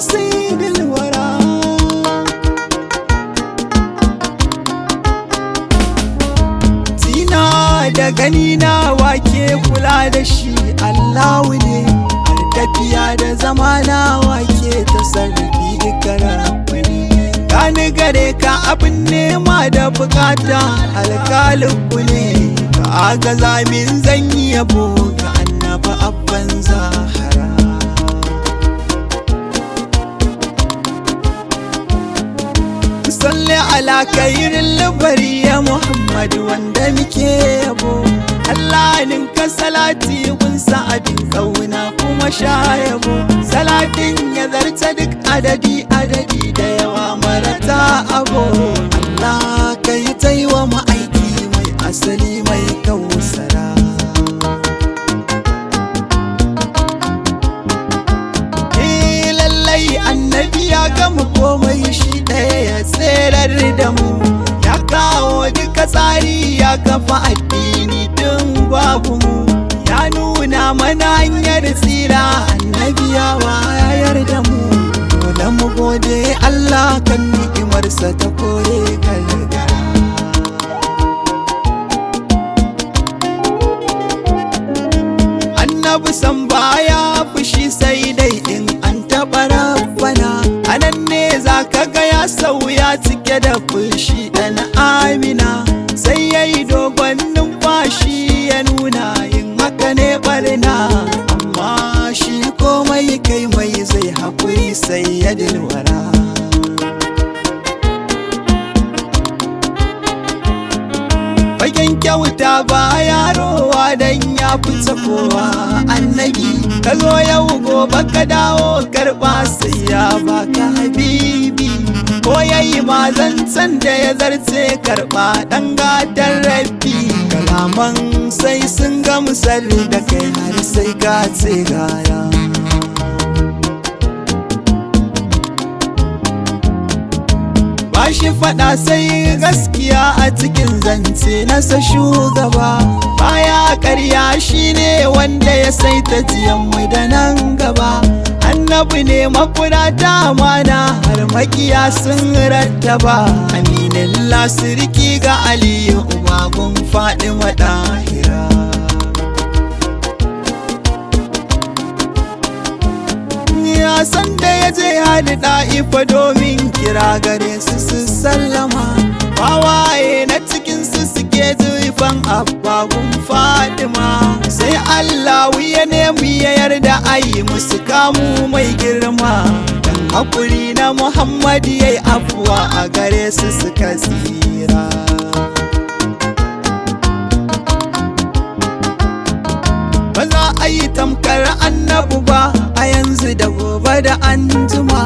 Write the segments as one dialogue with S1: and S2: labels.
S1: sayyidul wara. Tina da gani na wake kula da shi Allahu ne, har tafiya da zama na wake tasarrufi duka rabbani. Gani gare ka abin nema da bukata alƙalin ku ne, ka agaza min zan yi yabo ga annaba abban zahara. Salli ala kairin labari ya Muhammad wanda muke yabo. Allah ninka salati gunsa abin kauna kuma sha yabo. Salatin ya zarta duk adadi da yawa marata abo. Allah ka yi taiwa ma'aiki mai asali mai kausara. Lallai annabi ya gama komai shi ɗaya ya tserar da mu, ya kawo duka tsari ya kafa addini tun babu mu, ya nuna mana hanyar tsira annabi ya wayar da mu. Dole mu gode Allah kan ni'imarsa ta kore gargara. Annabi san baya fushi sai dai in an taɓa rabbana, anan ne za ka ga ya sauya cike da fushi ɗan amina. Sai ya yi dogon numfashi ya nuna yin haka ne barna, amma shi komai kai mai zai haƙuri sai ya dilwara. Fagen kyauta ba yarowa dan ya fita kowa annabi, ka zo yau gobe ka dawo karɓa sai ya baka habibi. Ko yayi ma zancen da ya zarce karɓa ɗan gadon rabbi, kalaman sai sun gamsar da kai har sai ka ce gaya. Bashi faɗa sai gaskiya a cikin zance nasa shugaba, baya ƙarya shine wanda ya saita jiyanmu da nan gaba. Annabi ne makura ta amana har makiya sun rattaba, aminin lasirki ga Aliyu umagun Fadima ɗahira. Ya san da ya je hali ɗa'ifa domin kira gare su sallama, wawaye na cikinsu suke jifan abbagun Fadima. Sai Allahu ya nemi ya yarda a yi musu kamu mai girma, dan hakuri na Muhammad ya yi afuwa a gare su suka tsira. Ba za a yi tamkar annabu ba a yanzu da gobe da anjima,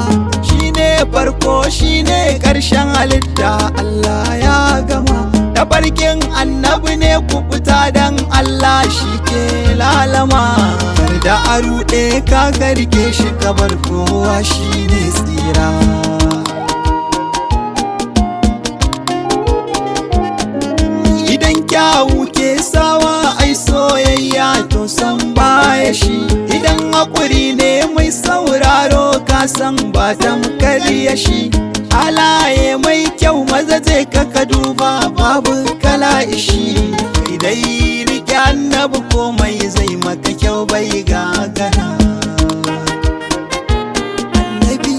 S1: shine farko shine ƙarshen halitta Allah ya gama. Tabarkin annabi ne kubuta dan Allah shi ke lalama, da a ruɗe ka garke shi kabar kowa shine tsira. Idan kyawu ke sawa ai soyayya to san baya shi, idan haƙuri ne mai sauraro ka san ba tamkar ya shi. Halaye mai kyau maza je ka duba babu kala ishi, kai dai rike annabi komai zai maka kyau bai gagara. Annabi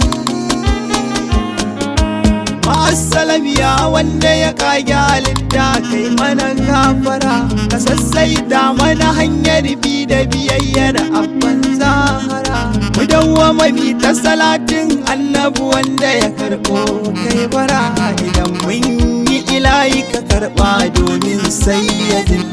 S1: ma'assalam ya wanda ya kage halitta kai mana gafara, ka sassaita mana hanyar bi da biyayyar abban zahara. Mu dawwama bi ta salatin annabi wanda ya karɓo kai bara, idan mun yi ilahi ka karɓa domin sayyadin